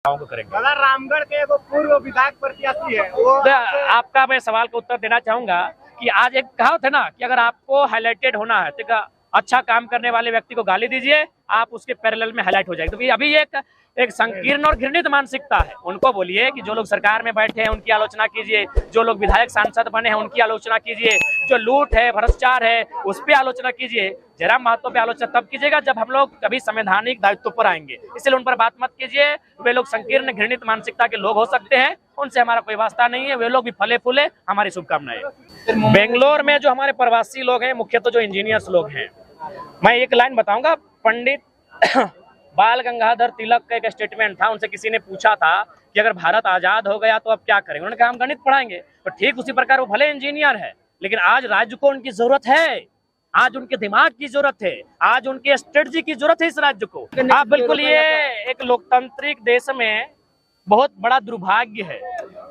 को करेंगे। दादा रामगढ़ के वो पूर्व विधायक प्रत्याशी है वो आपका मैं सवाल का उत्तर देना चाहूंगा कि आज एक कहावत है ना कि अगर आपको हाईलाइटेड होना है तो अच्छा काम करने वाले व्यक्ति को गाली दीजिए, आप उसके पैरेलल में हाईलाइट हो जाएगी। तो अभी एक संकीर्ण और घृणित मानसिकता है। उनको बोलिए कि जो लोग सरकार में बैठे हैं उनकी आलोचना कीजिए, जो लोग विधायक सांसद बने हैं उनकी आलोचना कीजिए, जो लूट है भ्रष्टाचार है उस पर आलोचना कीजिए। जयराम महतो पे आलोचना तब कीजिएगा जब हम लोग कभी संवैधानिक दायित्व पर आएंगे, इसलिए उन पर बात मत कीजिए। वे लोग संकीर्ण घृणित मानसिकता के लोग हो सकते हैं, उनसे हमारा कोई वास्ता नहीं है। वे लोग भी फले फूले, हमारी शुभकामनाएं। बेंगलोर में जो हमारे प्रवासी लोग हैं, मुख्यतः जो इंजीनियर्स लोग हैं, मैं एक लाइन बताऊंगा। पंडित बाल गंगाधर तिलक का एक स्टेटमेंट था, उनसे किसी ने पूछा था कि अगर भारत आजाद हो गया तो अब क्या करेंगे। उन्होंने कहा हम गणित पढ़ाएंगे। तो ठीक उसी प्रकार वो भले इंजीनियर है, लेकिन आज राज्य को उनकी जरूरत है, आज उनके दिमाग की जरूरत है, आज उनके स्ट्रेटजी की जरूरत है इस राज्य को। आप बिल्कुल, ये एक लोकतांत्रिक देश में बहुत बड़ा दुर्भाग्य है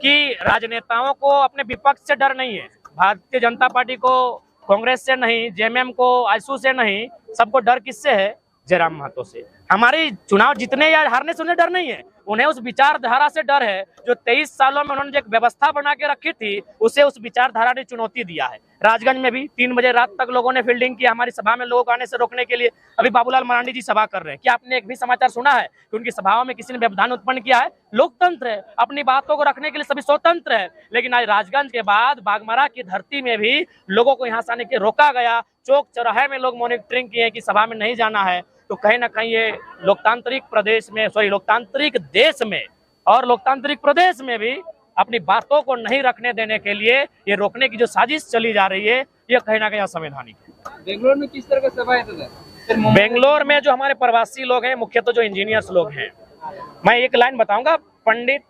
कि राजनेताओं को अपने विपक्ष से डर नहीं है। भारतीय जनता पार्टी को कांग्रेस से नहीं, जेएमएम को आजसू से नहीं, सबको डर किससे है? जयराम महतो से। हमारी चुनाव जीतने या हारने से उन्हें डर नहीं है, उन्हें उस विचारधारा से डर है जो 23 सालों में उन्होंने जो एक व्यवस्था बना के रखी थी, उसे उस विचारधारा ने चुनौती दिया है। राजगंज में भी 3 बजे रात तक लोगों ने फील्डिंग की हमारी सभा में, लोगों को आने से रोकने के लिए। अभी बाबूलाल मरांडी जी सभा कर रहे हैं, क्या आपने एक भी समाचार सुना है कि उनकी सभाओं में किसी ने व्यवधान उत्पन्न किया है? लोकतंत्र है, अपनी बातों को रखने के लिए सभी स्वतंत्र है। लेकिन आज राजगंज के बाद बागमरा की धरती में भी लोगों को यहाँ से आने के रोका गया। चौक चौराहे में लोग मॉनिटरिंग किए कि सभा में नहीं जाना है। तो कहीं ना कहीं ये लोकतांत्रिक देश में और लोकतांत्रिक प्रदेश में भी अपनी बातों को नहीं रखने देने के लिए ये रोकने की जो साजिश चली जा रही है, ये कहीं ना कहीं असंवैधानिक है। बेंगलोर में किस तरह का सभा है? बेंगलोर में जो हमारे प्रवासी लोग हैं, मुख्यतः जो इंजीनियर्स लोग हैं, मैं एक लाइन बताऊंगा। पंडित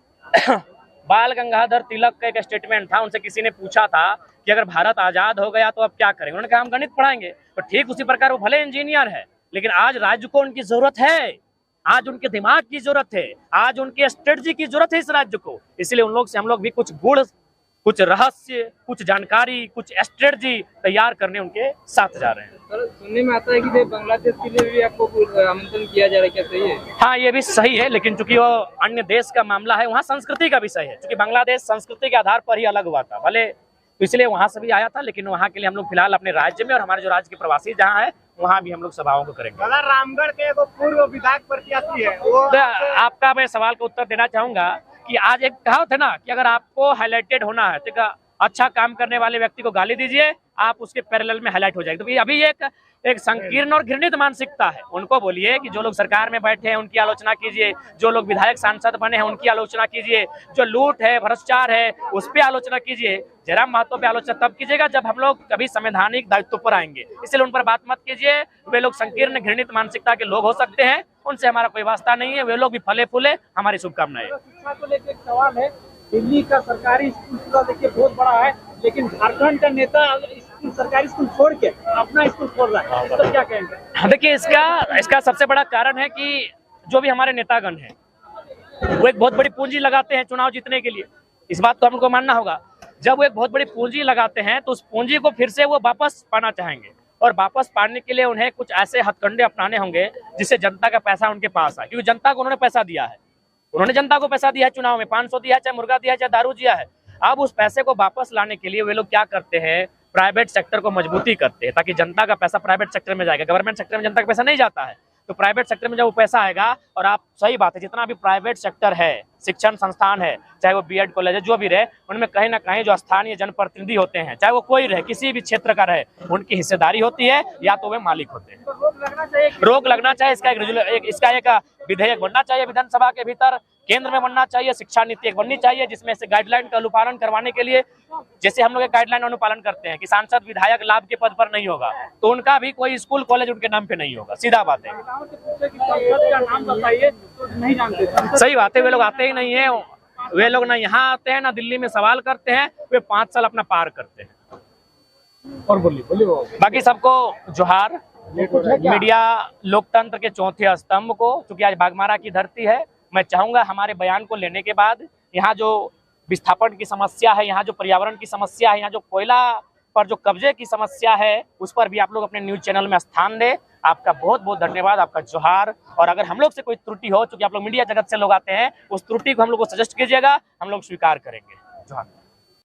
बाल गंगाधर तिलक का एक स्टेटमेंट था, उनसे किसी ने पूछा था कि अगर भारत आजाद हो गया तो अब क्या करेंगे। उन्होंने कहा हम गणित पढ़ाएंगे। तो ठीक उसी प्रकार वो भले इंजीनियर है, लेकिन आज राज्य को उनकी जरूरत है, आज उनके दिमाग की जरूरत है, आज उनके स्ट्रेटजी की जरूरत है इस राज्य को। इसलिए उन लोग से हम लोग भी कुछ गुण, कुछ रहस्य, कुछ जानकारी, कुछ स्ट्रेटजी तैयार करने उनके साथ जा रहे हैं। सर, सुनने में आता है कि बांग्लादेश के लिए भी आपको आमंत्रण किया जा रहा है, क्या सही है? हाँ, ये भी सही है, लेकिन चूंकि वो अन्य देश का मामला है, वहाँ संस्कृति का विषय है। क्योंकि बांग्लादेश संस्कृति के आधार पर ही अलग हुआ था, भले तो इसलिए वहां से भी आया था, लेकिन वहां के लिए हम लोग फिलहाल अपने राज्य में और हमारे जो राज्य के प्रवासी जहाँ है वहां भी हम लोग सभाओं को करेंगे। दादा रामगढ़ के वो पूर्व विधायक प्रत्याशी है वो आपका मैं सवाल का उत्तर देना चाहूंगा कि आज एक कहावत है ना कि अगर आपको हाईलाइटेड होना है तो अच्छा काम करने वाले व्यक्ति को गाली दीजिए, आप उसके पैरेलल में हाईलाइट हो जाएगी। तो अभी एक संकीर्ण और घृणित मानसिकता है। उनको बोलिए कि जो लोग सरकार में बैठे हैं उनकी आलोचना कीजिए, जो लोग विधायक सांसद बने हैं उनकी आलोचना कीजिए, जो लूट है भ्रष्टाचार है उस पर आलोचना कीजिए। जयराम महतो पे आलोचना तब कीजिएगा जब हम लोग कभी संवैधानिक दायित्व पर आएंगे, इसलिए उन पर बात मत कीजिए। वे लोग संकीर्ण घृणित मानसिकता के लोग हो सकते हैं, उनसे हमारा कोई वास्ता नहीं है। वे लोग भी फले फूले, हमारी शुभकामनाएं। शिक्षा को लेकर एक सवाल है, दिल्ली का सरकारी स्कूल पूरा देखिए बहुत बड़ा है, लेकिन झारखंड का नेता सरकारी स्कूल छोड़ के अपना स्कूल खोल रहा है, इस पर क्या कहेंगे? देखिए, इसका सबसे बड़ा कारण है कि जो भी हमारे नेतागण हैं वो एक बहुत बड़ी पूंजी लगाते हैं चुनाव जीतने के लिए। इस बात को हम लोग को मानना होगा। जब वो एक बहुत बड़ी पूंजी लगाते हैं तो उस पूंजी को फिर से वो वापस पाना चाहेंगे, और वापस पाने के लिए उन्हें कुछ ऐसे हथकंडे अपनाने होंगे जिससे जनता का पैसा उनके पास आए। क्योंकि जनता को उन्होंने पैसा दिया है, उन्होंने जनता को पैसा दिया है, चुनाव में 500 दिया है, चाहे मुर्गा दिया है, चाहे दारू दिया है। अब उस पैसे को वापस लाने के लिए वे लोग क्या करते हैं, प्राइवेट सेक्टर को मजबूती करते हैं, ताकि जनता का पैसा प्राइवेट सेक्टर में जाएगा। गवर्नमेंट सेक्टर में जनता का पैसा नहीं जाता है, तो प्राइवेट सेक्टर में जब वो पैसा आएगा, और आप सही बात है, जितना भी प्राइवेट सेक्टर है, शिक्षण संस्थान है, चाहे वो बीएड कॉलेज है, जो भी रहे, उनमें कहीं ना कहीं जो स्थानीय जनप्रतिनिधि होते हैं, चाहे वो कोई रहे, किसी भी क्षेत्र का रहे, उनकी हिस्सेदारी होती है, या तो वे मालिक होते हैं। रोक लगना चाहिए, इसका एक विधेयक बनना चाहिए विधानसभा के भीतर, केंद्र में बनना चाहिए, शिक्षा नीति एक बननी चाहिए, जिसमें से गाइडलाइन का अनुपालन करवाने के लिए, जैसे हम लोग एक गाइडलाइन अनुपालन करते हैं कि सांसद विधायक लाभ के पद पर नहीं होगा, तो उनका भी कोई स्कूल कॉलेज उनके नाम पे नहीं होगा। सीधा बात है, नहीं जानते। सही बात है, वे लोग आते ही नहीं है। वे लोग ना यहाँ आते हैं ना दिल्ली में सवाल करते हैं, वे 5 साल अपना पार करते हैं। और बोलिए बाकी सबको जोहार। मीडिया लोकतंत्र के चौथे स्तंभ को, क्योंकि आज बागमारा की धरती है, मैं चाहूंगा हमारे बयान को लेने के बाद यहाँ जो विस्थापन की समस्या है, यहाँ जो पर्यावरण की समस्या है, यहाँ जो कोयला पर जो कब्जे की समस्या है, उस पर भी आप लोग अपने न्यूज चैनल में स्थान दें। आपका बहुत बहुत धन्यवाद, आपका जोहार। और अगर हम लोग से कोई त्रुटि हो, चूंकि आप लोग मीडिया जगत से लोग आते हैं, उस त्रुटि को हम लोग को सजेस्ट कीजिएगा, हम लोग स्वीकार करेंगे। जोहार।